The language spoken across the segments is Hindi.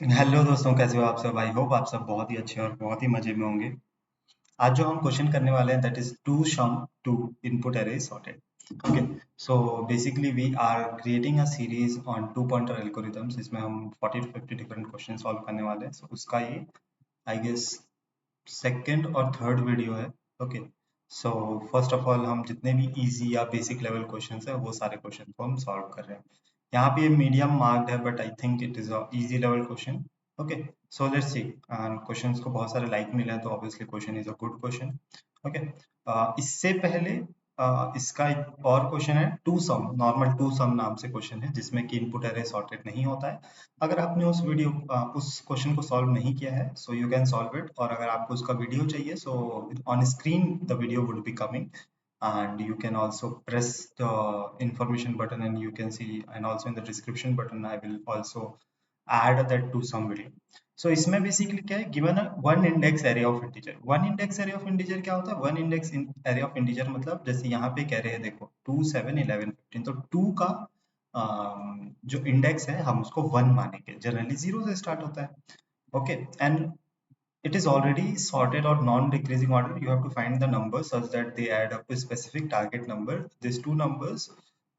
हेलो दोस्तों, कैसे हो आप सब? आई होप आप सब बहुत ही अच्छे और बहुत ही मजे में होंगे। आज जो हम क्वेश्चन करने वाले हैं that is two sum two input array sorted. Okay, so basically we are creating a series on two pointer algorithms. इसमें हम 40 to 50 डिफरेंट क्वेश्चन सॉल्व करने वाले हैं। उसका ये आई गेस सेकंड और थर्ड वीडियो है। Okay, so first of all हम जितने भी इजी या बेसिक लेवल क्वेश्चंस है वो सारे क्वेश्चन को हम सॉल्व कर रहे हैं। यहाँ पे मीडियम मार्क्ड है but I think it is a easy level question. Okay, so let's see. Questions को बहुत सारे लाइक मिले हैं तो obviously question is a good question. Okay, इससे पहले इसका एक और क्वेश्चन है to some, normal to some नाम से क्वेश्चन है जिसमें कि इनपुट एरे सॉर्टेड नहीं होता है। अगर आपने उस क्वेश्चन को सॉल्व नहीं किया है so you can solve it, और अगर आपको उसका वीडियो चाहिए so on screen the video would be coming and you can also press the information button and you can see, and also in the description button I will also add that to some video. So इसमें बेसिकली क्या है, given one index array of integer. One index array of integer क्या होता है? One index array of integer मतलब जैसे यहाँ पे कह रहे हैं, देखो 2 7 11 15, तो 2 का जो इंडेक्स है हम उसको 1 मानेंगे। जनरली 0 से स्टार्ट होता है। Okay, and it is already sorted or non-decreasing order. You have to find the numbers such that they add up to a specific target number. These two numbers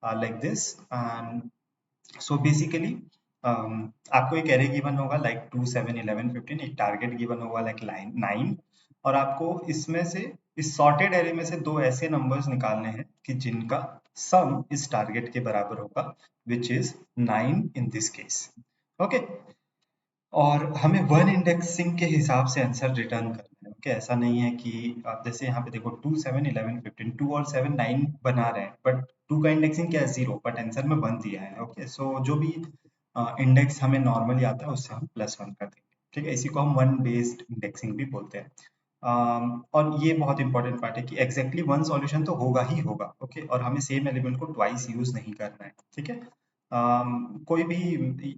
are like this, and so basically आपको एक array given होगा like 2 7 11 15, एक target given होगा like line 9, और आपको इसमें से इस sorted array में से दो ऐसे numbers निकालने हैं कि जिनका sum इस target के बराबर होगा, which is 9 in this case. Okay, और हमें वन इंडेक्सिंग के हिसाब से आंसर रिटर्न करना है। ओके, ऐसा नहीं है कि आप जैसे यहाँ पे देखो 2 7 11 15, 2 और 7 9 बना रहे हैं बट 2 का इंडेक्सिंग क्या है? 0, बट आंसर में 1 दिया है। ओके, सो जो भी इंडेक्स हमें नॉर्मली आता है उससे हम +1 कर देंगे। ठीक है, इसी को हम वन बेस्ड इंडेक्सिंग भी बोलते हैं। और ये बहुत इंपॉर्टेंट पार्ट है कि एग्जैक्टली वन सॉल्यूशन तो होगा ही होगा। ओके, और हमें सेम एलिमेंट को ट्वाइस यूज नहीं करना है। ठीक है, कोई भी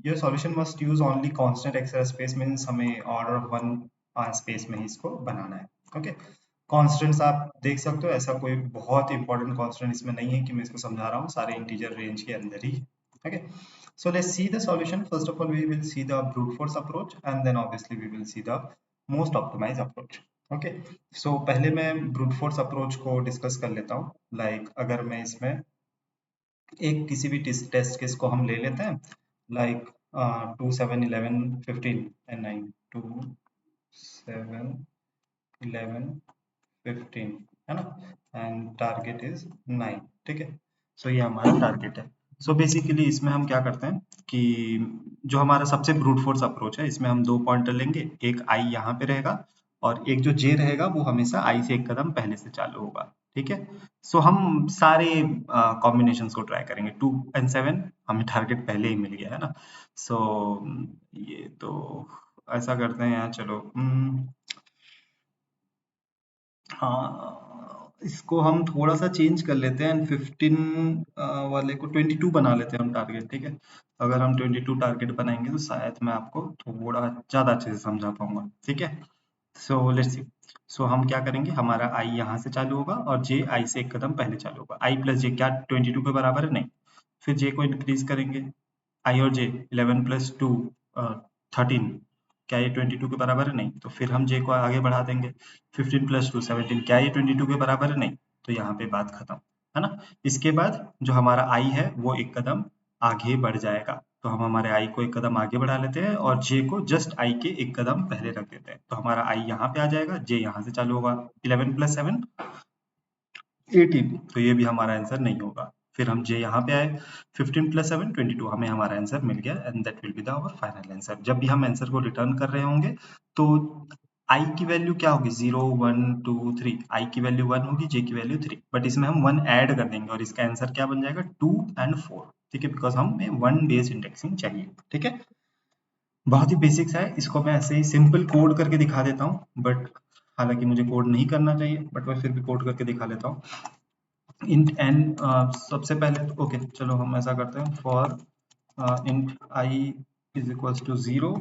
ये solution must use only constant excel space, means हमें ऑर्डर ऑफ वन स्पेस में ही इसको बनाना है। ओके, कांस्टेंट्स आप देख सकते हो, ऐसा कोई बहुत इंपॉर्टेंट कांस्टेंट इसमें नहीं है कि मैं इसको समझा रहा हूँ, सारे इंटीजर रेंज के अंदर ही है। Okay, so let's see the solution. First of all we will see the brute force approach and then obviously we will see the most optimized approach. Okay, so पहले मैं brute force approach को डिस्कस कर लेता हूँ। like अगर मैं इसमें एक किसी भी टेस्ट केस को हम ले लेते हैं लाइक 2 7 11 15 एंड 9, 2 7 11 15, है ना, एंड टारगेट इज 9। ठीक है, सो ये हमारा टारगेट है। सो बेसिकली इसमें हम क्या करते हैं कि जो हमारा सबसे ब्रूट फोर्स अप्रोच है इसमें हम दो पॉइंटर लेंगे, एक आई यहाँ पे रहेगा और एक जो जे रहेगा वो हमेशा आई से एक कदम पहले से चालू होगा। ठीक है, सो हम सारे कॉम्बिनेशंस को ट्राई करेंगे। 2 एंड 7 हमें टारगेट पहले ही मिल गया है ना। सो ये तो ऐसा करते हैं यार, चलो हाँ, इसको हम थोड़ा सा चेंज कर लेते हैं, 15 वाले को 22 बना लेते हैं हम टारगेट। ठीक है, अगर हम 22 टारगेट बनाएंगे तो शायद मैं आपको थोड़ा ज्यादा अच्छे से समझा पाऊंगा। ठीक है, सो लेट्स सी। सो हम क्या करेंगे, हमारा आई यहाँ से चालू होगा और जे आई से एक कदम पहले चालू होगा। आई प्लस जे क्या 22 के बराबर है? नहीं। फिर जे को इंक्रीज करेंगे, आई और जे 11 प्लस 2 13, क्या ये 22 के बराबर है? नहीं। तो फिर हम जे को आगे बढ़ा देंगे, 15 प्लस 2 17, क्या ये 22 के बराबर है? नहीं। तो यहाँ पे बात खत्म, है ना। इसके बाद जो हमारा आई है वो एक कदम आगे बढ़ जाएगा, तो हम हमारे आई को एक कदम आगे बढ़ा लेते हैं और जे को जस्ट आई के एक कदम पहले रख देते हैं। तो हमारा आई यहाँ पे आ जाएगा, जे यहाँ से चालू होगा, 11 प्लस 7 18, तो ये भी हमारा आंसर नहीं होगा। फिर हम जे यहाँ पे आए, 15 प्लस 7 22, हमें हमारा आंसर मिल गया and that will be the our final answer. जब भी हम आंसर को रिटर्न कर रहे होंगे तो आई की वैल्यू क्या होगी? 0 1 2 3, आई की वैल्यू 1 होगी, जे की वैल्यू 3, बट इसमें हम 1 ऐड कर देंगे और इसका आंसर क्या बन जाएगा? 2 एंड 4। ठीक है, बिकॉज हमें वन बेस्ड इंडेक्सिंग चाहिए। ठीक है, बहुत ही बेसिक्स है, इसको मैं ऐसे ही सिंपल कोड करके दिखा देता हूँ, बट हालांकि मुझे कोड नहीं करना चाहिए बट मैं फिर भी कोड करके दिखा लेता हूँ। इंट एन, सबसे पहले तो ओके चलो हम ऐसा करते हैं, for int I is equals to 0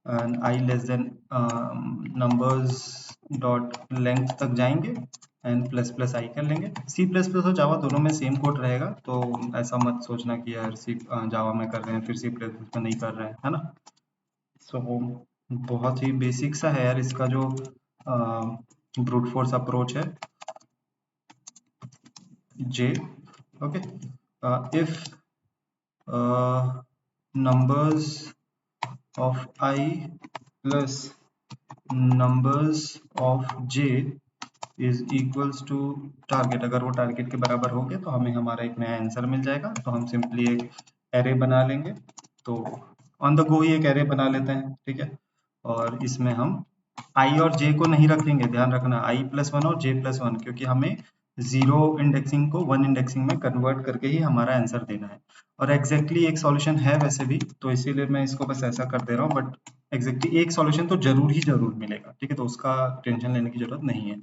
and I less than numbers dot length तक जाएंगे एंड प्लस प्लस आई कर लेंगे। सी प्लस प्लस और जावा दोनों में सेम कोड रहेगा, तो ऐसा मत सोचना कि यार सी जावा में कर रहे हैं फिर सी प्लस प्लस में नहीं कर रहे हैं, है ना। सो बहुत ही बेसिक सा है यार इसका जो ब्रूट फोर्स अप्रोच है J. Okay, if numbers of I plus numbers of J is equals to target, अगर वो टारगेट के बराबर हो गया तो हमें हमारा एक नया आंसर मिल जाएगा। तो हम सिंपली एक एरे बना लेंगे। तो ऑन द गो ही एक एरे बना लेते हैं, ठीक है। और इसमें हम i और j को नहीं रखेंगे, ध्यान रखना i प्लस वन और j प्लस वन, क्योंकि हमें जीरो इंडेक्सिंग को वन इंडेक्सिंग में कन्वर्ट करके ही हमारा आंसर देना है। और एग्जैक्टली एक सॉल्यूशन है वैसे भी, तो इसीलिए मैं इसको बस ऐसा कर दे रहा हूँ, बट एग्जैक्टली एक सॉल्यूशन तो जरूर ही जरूर मिलेगा, ठीक है। तो उसका टेंशन लेने की जरूरत नहीं है।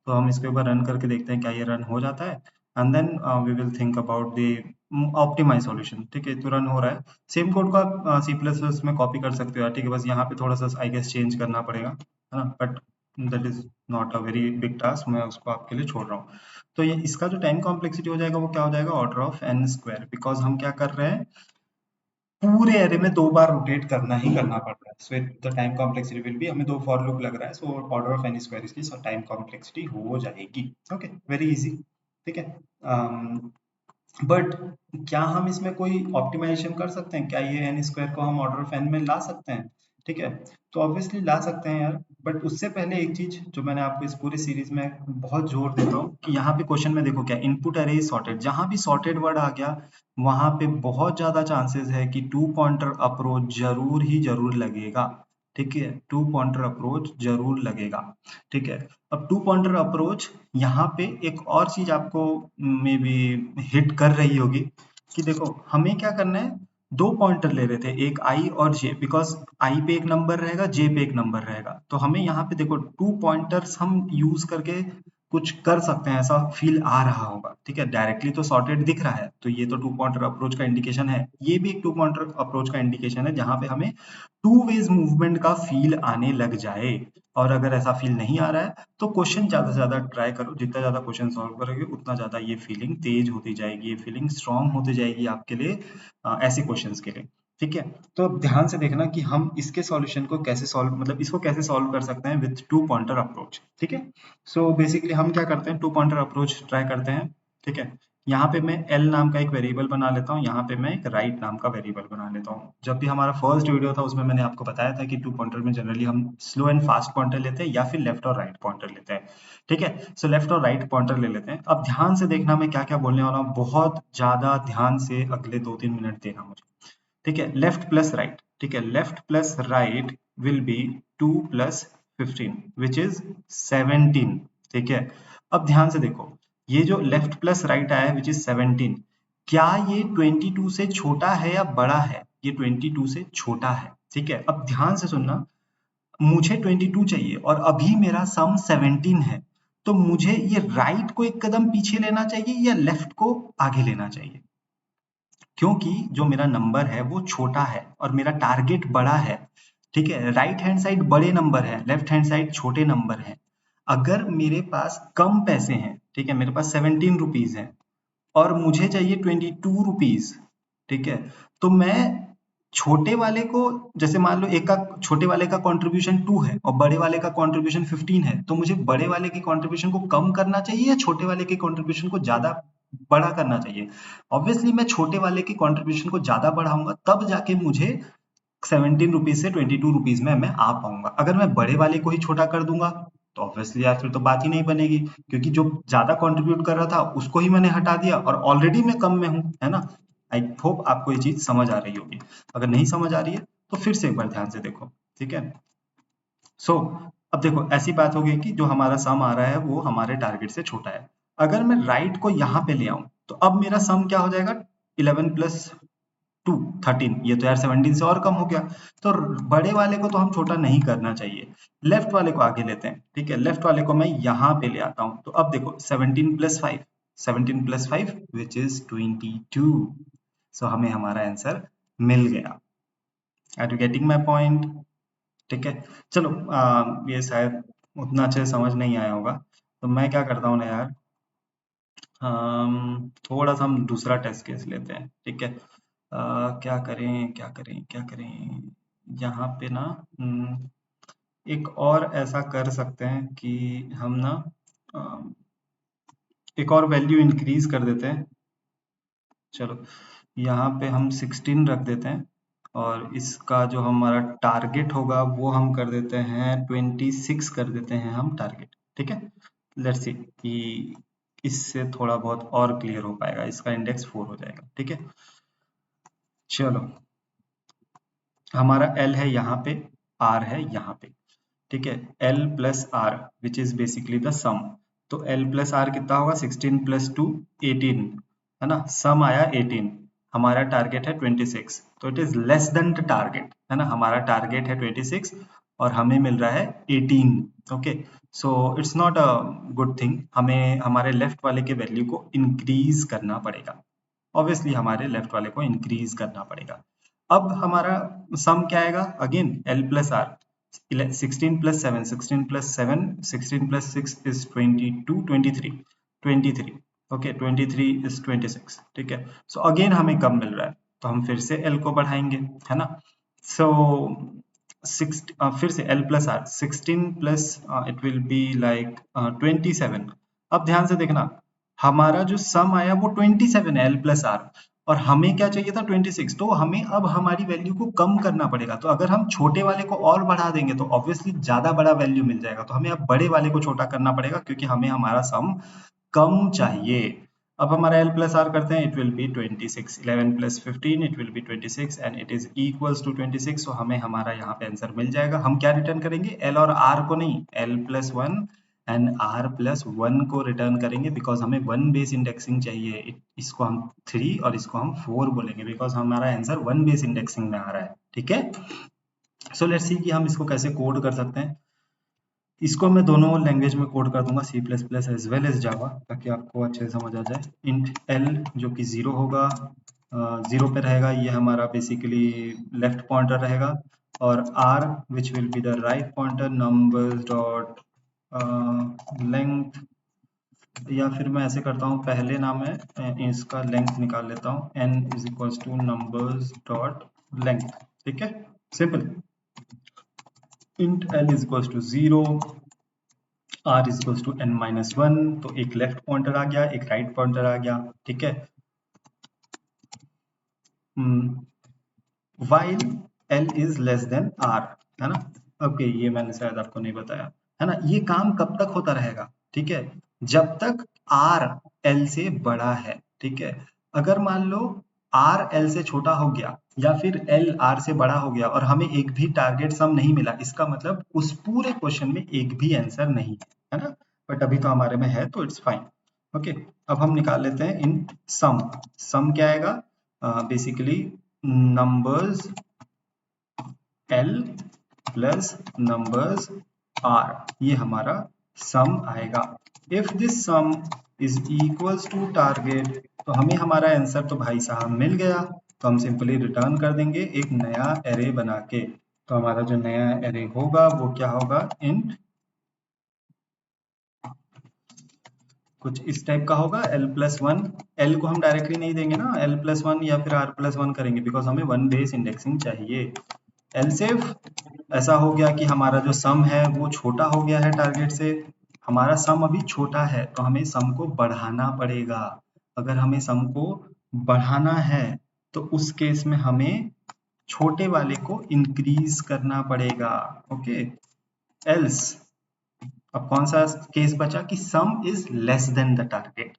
तो हम इसको एक बार रन करके देखते हैं क्या ये रन हो जाता है, and then we will think about the optimize solution, ठीक है। तो रन हो रहा है। सेम कोड को आप सी प्लस प्लस में कॉपी कर सकते हो यार, ठीक है। बस यहाँ पे थोड़ा सा आई गेस चेंज करना पड़ेगा, है ना, but that is not a very big task, मैं उसको आपके लिए छोड़ रहा हूँ। तो ये इसका जो टाइम कॉम्प्लेक्सिटी हो जाएगा वो क्या हो जाएगा, order of N square, because हम क्या कर रहे हैं, पूरे एरे में दो बार रोटेट करना ही करना पड़ रहा है। So the time complexity will be, हमें दो फॉर लूप लग रहा है, so order of N square इसकी टाइम कॉम्प्लेक्सिटी हो जाएगी। ओके, वेरी इजी, ठीक है। बट क्या हम इसमें कोई ऑप्टिमाइजेशन कर सकते हैं, क्या ये एन स्क्वायर को हम ऑर्डर ऑफ एन में ला सकते हैं, ठीक है। तो ऑब्वियसली ला सकते हैं यार, बट उससे पहले एक चीज जो मैंने आपको इस पूरी सीरीज में बहुत जोर देता हूँ कि यहाँ पे क्वेश्चन में देखो क्या, इनपुट अरे इज सॉर्टेड, जहां भी सॉर्टेड वर्ड आ गया वहां पे बहुत ज्यादा चांसेस है कि टू पॉइंटर अप्रोच जरूर ही जरूर लगेगा, ठीक है। टू पॉइंटर अप्रोच जरूर लगेगा, ठीक है। अब टू पॉइंटर अप्रोच यहाँ पे एक और चीज आपको मे बी हिट कर रही होगी कि देखो हमें क्या करना है, दो पॉइंटर ले रहे थे, एक आई और जे, बिकॉज आई पे एक नंबर रहेगा, जे पे एक नंबर रहेगा। तो हमें यहाँ पे देखो टू पॉइंटर्स हम यूज करके कुछ कर सकते हैं, ऐसा फील आ रहा होगा, ठीक है। डायरेक्टली तो सॉर्टेड दिख रहा है, तो ये तो टू पॉइंटर अप्रोच का इंडिकेशन है। ये भी एक टू पॉइंटर अप्रोच का इंडिकेशन है, जहां पे हमें टू वेज मूवमेंट का फील आने लग जाए। और अगर ऐसा फील नहीं आ रहा है तो क्वेश्चन ज्यादा से ज्यादा ट्राई करो, जितना ज्यादा क्वेश्चन सॉल्व करोगे उतना ज्यादा ये फीलिंग तेज होती जाएगी, ये फीलिंग स्ट्रांग होती जाएगी आपके लिए, ऐसे क्वेश्चंस के लिए, ठीक है। तो अब ध्यान से देखना कि हम इसके सॉल्यूशन को कैसे सॉल्व, मतलब इसको कैसे सॉल्व कर सकते हैं विथ टू पॉइंटर अप्रोच, ठीक है। सो बेसिकली हम क्या करते हैं, टू पॉइंटर अप्रोच ट्राई करते हैं, ठीक है। यहाँ पे मैं एल नाम का एक वेरिएबल बना लेता हूँ, यहाँ पे मैं एक राइट नाम का वेरिएबल बना लेता हूँ। जब भी हमारा फर्स्ट वीडियो था उसमें मैंने आपको बताया था कि टू पॉइंटर में जनरली हम स्लो एंड फास्ट पॉइंटर लेते हैं या फिर लेफ्ट और राइट पॉइंटर लेते हैं, ठीक है। सो लेफ्ट और राइट पॉइंटर ले लेते हैं। अब ध्यान से देखना मैं क्या क्या बोलने वाला हूँ, बहुत ज्यादा ध्यान से अगले 2-3 मिनट देना मुझे, ठीक है। लेफ्ट प्लस राइट, ठीक है, left plus right will be 2 + 15 which is 17, ठीक है। अब ध्यान से देखो, ये जो लेफ्ट प्लस राइट आया है विच इज 17, क्या ये 22 से छोटा है या बड़ा है, ये 22 से छोटा है, ठीक है। अब ध्यान से सुनना, मुझे 22 चाहिए और अभी मेरा सम 17 है, तो मुझे ये राइट को एक कदम पीछे लेना चाहिए या लेफ्ट को आगे लेना चाहिए, क्योंकि जो मेरा नंबर है वो छोटा है और मेरा टारगेट बड़ा है, ठीक है। राइट हैंड साइड बड़े नंबर है, लेफ्ट हैंड साइड छोटे नंबर है। अगर मेरे पास कम पैसे हैं, ठीक है, मेरे पास 17 रुपीज है और मुझे चाहिए 22 रुपीज, ठीक है, तो मैं छोटे वाले को, जैसे मान लो एक का, छोटे वाले का कंट्रीब्यूशन 2 है और बड़े वाले का कंट्रीब्यूशन 15 है, तो मुझे बड़े वाले के कंट्रीब्यूशन को कम करना चाहिए या छोटे वाले के कंट्रीब्यूशन को ज्यादा बड़ा करना चाहिए। ऑब्वियसली मैं छोटे वाले के कंट्रीब्यूशन को ज्यादा बढ़ाऊंगा, तब जाके मुझे 17 रुपीज से 22 रुपीज में मैं आ पाऊंगा। अगर मैं बड़े वाले को ही छोटा कर दूंगा तो ऑब्वियसली यार फिर तो बात ही नहीं बनेगी, क्योंकि जो ज्यादा कंट्रीब्यूट कर रहा था उसको ही मैंने हटा दिया और ऑलरेडी मैं कम में हूँ, है ना। आई होप आपको ये चीज समझ आ रही होगी। अगर नहीं समझ आ रही है तो फिर से एक बार ध्यान से देखो, ठीक है। सो अब देखो ऐसी बात हो गई कि जो हमारा सम आ रहा है वो हमारे टारगेट से छोटा है। अगर मैं राइट को यहाँ पे ले आऊं तो अब मेरा सम क्या हो जाएगा, 11 + 2 13, ये तो यार 17 से और कम हो गया। तो बड़े वाले को तो हम छोटा नहीं करना चाहिए, लेफ्ट वाले को आगे लेते हैं, ठीक है। लेफ्ट वाले को मैं यहाँ पे ले आता हूँ, तो अब देखो 17 + 5, 17 + 5 विच इज 22। सो हमें हमारा आंसर मिल गया। Are you getting my point, ठीक है। चलो ये शायद उतना अच्छे से समझ नहीं आया होगा, तो मैं क्या करता हूँ ना यार, थोड़ा सा हम दूसरा टेस्ट केस लेते हैं, ठीक है। क्या करें क्या करें क्या करें, यहाँ पे ना एक और ऐसा कर सकते हैं कि हम ना एक और वैल्यू इंक्रीज कर देते हैं। चलो यहाँ पे हम 16 रख देते हैं और इसका जो हमारा टारगेट होगा वो हम कर देते हैं 26 कर देते हैं हम टारगेट। ठीक है, लेट्स सी कि इससे थोड़ा बहुत और क्लियर हो पाएगा, इसका इंडेक्स 4 हो जाएगा। ठीक है, चलो हमारा L है यहाँ पे, R है यहाँ पे। ठीक है, L plus R which is basically the sum. तो L प्लस आर कितना होगा, 16 प्लस 2 18, है ना, सम आया 18, हमारा टारगेट है 26, तो it is less than the target, है ना, हमारा टारगेट है 26 और हमें मिल रहा है 18। Okay, so it's not a good thing, हमें हमारे लेफ्ट वाले के वैल्यू को इंक्रीज करना पड़ेगा। ऑब्वियसली हमारे लेफ्ट वाले को इंक्रीज करना पड़ेगा। अब हमारा सम क्या आएगा, again L plus R, 16 plus 7, 16 plus 7, 16 plus 6 is 22, 23, 23। Okay, 23 is 26। ठीक है, सो अगेन हमें कम मिल रहा है तो हम फिर से L को बढ़ाएंगे, है ना। सो फिर से L plus R, 16 plus it will be like 27। अब ध्यान से देखना, हमारा जो सम आया वो 27 है L प्लस आर, और हमें क्या चाहिए था 26, तो हमें अब हमारी वैल्यू को कम करना पड़ेगा। तो अगर हम छोटे वाले को और बढ़ा देंगे तो ऑब्वियसली ज्यादा बड़ा वैल्यू मिल जाएगा, तो हमें अब बड़े वाले को छोटा करना पड़ेगा क्योंकि हमें हमारा सम कम चाहिए। अब हमारा L प्लस आर करते हैं, it will be 26, 11 plus 15 it will be 26 and it is equals to 26। तो हमें हमारा यहाँ पे आंसर मिल जाएगा। हम क्या रिटर्न करेंगे, L और R को नहीं, L plus 1 and R plus 1 को रिटर्न करेंगे बिकॉज हमें वन बेस इंडेक्सिंग चाहिए। इसको हम 3 और इसको हम 4 बोलेंगे बिकॉज हमारा आंसर वन बेस इंडेक्सिंग में आ रहा है। ठीक है, सो लेट्स सी कि हम इसको कैसे कोड कर सकते हैं। इसको मैं दोनों लैंग्वेज में कोड कर दूंगा, C++ एज वेल एज जावा, ताकि आपको अच्छे से समझ आ जाए। इंट L जो कि 0 होगा, 0 पे रहेगा, ये हमारा बेसिकली लेफ्ट पॉइंटर रहेगा, और R which will be the write pointer, numbers dot length, या फिर मैं ऐसे करता हूँ, पहले नाम है इसका लेंथ निकाल लेता हूँ, n is equals to numbers dot length. ठीक है, simple. Int L is equals to 0, r is equals to n minus 1, तो एक लेफ्ट पॉइंटर आ गया, एक राइट पॉइंटर आ गया। ठीक है, while L is less than R, है ना। ओके, ये मैंने शायद आपको नहीं बताया, है ना। ये काम कब तक होता रहेगा, ठीक है, जब तक R L से बड़ा है। ठीक है, अगर मान लो R L से छोटा हो गया या फिर L R से बड़ा हो गया और हमें एक भी टारगेट सम नहीं मिला, इसका मतलब उस पूरे क्वेश्चन में एक भी आंसर नहीं है ना। बट अभी तो हमारे में है तो इट्स फाइन। ओके, अब हम निकाल लेते हैं इन सम। सम क्या आएगा, basically numbers L plus numbers R, ये हमारा सम आएगा। If this sum is equals to target, तो हमें हमारा आंसर तो भाई साहब मिल गया, तो हम सिंपली रिटर्न कर देंगे एक नया एरे बना के। तो हमारा जो नया एरे होगा वो क्या होगा, इंट कुछ इस टाइप का होगा, L प्लस 1, L को हम डायरेक्टली नहीं देंगे ना, L प्लस 1 या फिर R प्लस 1 करेंगे बिकॉज हमें वन बेस इंडेक्सिंग चाहिए। एलसेफ ऐसा हो गया कि हमारा जो सम है वो छोटा हो गया है टारगेट से, हमारा सम अभी छोटा है तो हमें सम को बढ़ाना पड़ेगा। अगर हमें सम को बढ़ाना है तो उस केस में हमें छोटे वाले को इंक्रीज करना पड़ेगा। ओके, एल्स अब कौन सा केस बचा कि सम is less than the target,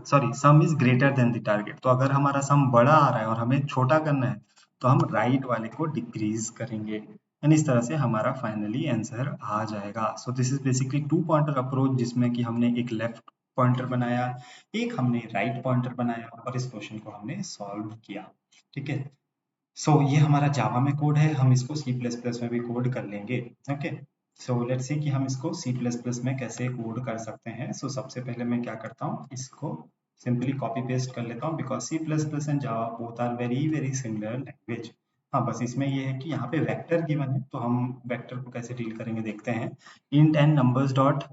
sorry some is greater than the target. तो अगर हमारा सम बड़ा आ रहा है और हमें छोटा करना है तो हम राइट वाले को डिक्रीज करेंगे, एंड इस तरह से हमारा फाइनली आंसर आ जाएगा। So this is basically two pointer approach, जिसमें कि हमने एक लेफ्ट पॉइंटर बनाया, एक हमने राइट पॉइंटर बनाया और इस क्वेश्चन को हमने सॉल्व किया। ठीक है, सो ये हमारा जावा में कोड है, हम इसको C++ में भी कोड कर लेंगे। ओके, सो लेट्स सी कि हम इसको C++ में कैसे कोड कर सकते हैं। सो सबसे पहले मैं क्या करता हूँ, इसको सिंपली कॉपी पेस्ट कर लेता हूँ because C++ and Java both are very very similar language. हाँ, बस इसमें ये है कि यहाँ पे वेक्टर गिवन है तो हम वेक्टर को कैसे डील करेंगे देखते हैं। Int and numbers dot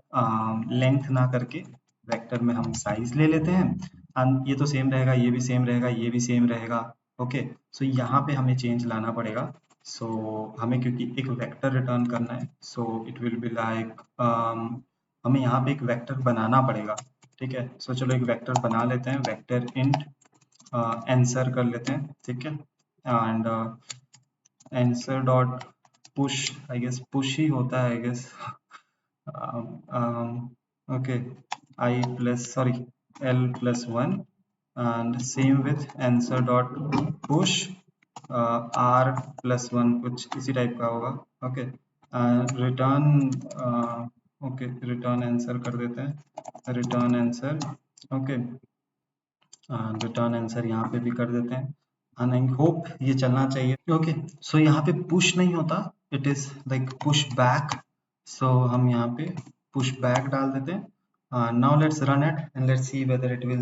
length ना करके वेक्टर में हम साइज ले लेते हैं, ये तो सेम रहेगा, ये भी सेम रहेगा, ये भी सेम रहेगा। ओके, सो यहाँ पे हमें चेंज लाना पड़ेगा। सो हमें क्योंकि एक वेक्टर रिटर्न करना है, so it will be like हमें यहाँ पे एक वेक्टर बनाना पड़ेगा, ठीक है। सो चलो एक वेक्टर बना लेते हैं, वेक्टर इंट आंसर कर लेते हैं, ठीक है। And answer dot push, I guess push ही होता है, I guess. Okay, I plus sorry L plus 1 and same with answer dot push R plus 1, कुछ इसी टाइप का होगा। Okay, return okay return answer कर देते हैं, return answer. Okay, return answer यहाँ पे भी कर देते हैं एंड आई होप ये चलना चाहिए। ओके, सो यहाँ पे पुश नहीं होता, it is like push back. So हम यहाँ पे पुश बैक डाल देते हैं। Now let's run it and let's see whether it will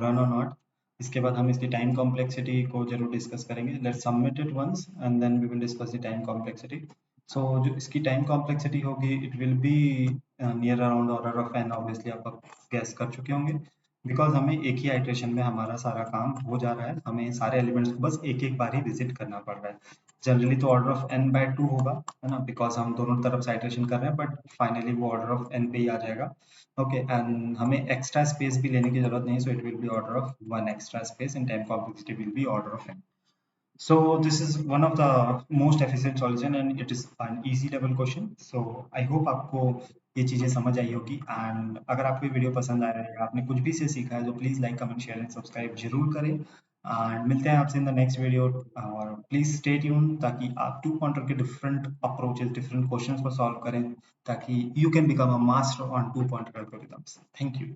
run or not. इसके बाद हम इसकी टाइम कॉम्प्लेक्सिटी को जरूर डिस्कस करेंगे। Let's submit it once and then we will discuss the time complexity. So जो इसकी टाइम कॉम्प्लेक्सिटी होगी, it will be near around order of N. Obviously आप गैस कर चुके होंगे, बिकॉज हमें एक ही आइट्रेशन में हमारा सारा काम हो जा रहा है, हमें सारे एलिमेंट्स को बस एक एक बार ही विजिट करना पड़ रहा है। जनरली तो ऑर्डर ऑफ n बाय 2 होगा, है ना, बिकॉज हम दोनों तरफ से आइट्रेशन कर रहे हैं, बट फाइनली वो ऑर्डर ऑफ n पे ही आ जाएगा। ओके, एंड हमें एक्स्ट्रा स्पेस भी लेने की जरूरत नहीं, so it will B order of 1 extra space and time complexity will B order of n. So this is one of the most efficient solution and it is an easy level question. So I hope आपको ये चीजें समझ आई होगी, एंड अगर आपको ये वीडियो पसंद आया है, आपने कुछ भी से सीखा है, तो please like comment share and subscribe जरूर करें। एंड मिलते हैं आपसे इन द नेक्स्ट वीडियो, और प्लीज स्टे ट्यून ताकि आप टू पॉइंटर के डिफरेंट अप्रोचेस, डिफरेंट क्वेश्चंस को सॉल्व करें, ताकि you can become a master on two pointer algorithms. Thank you.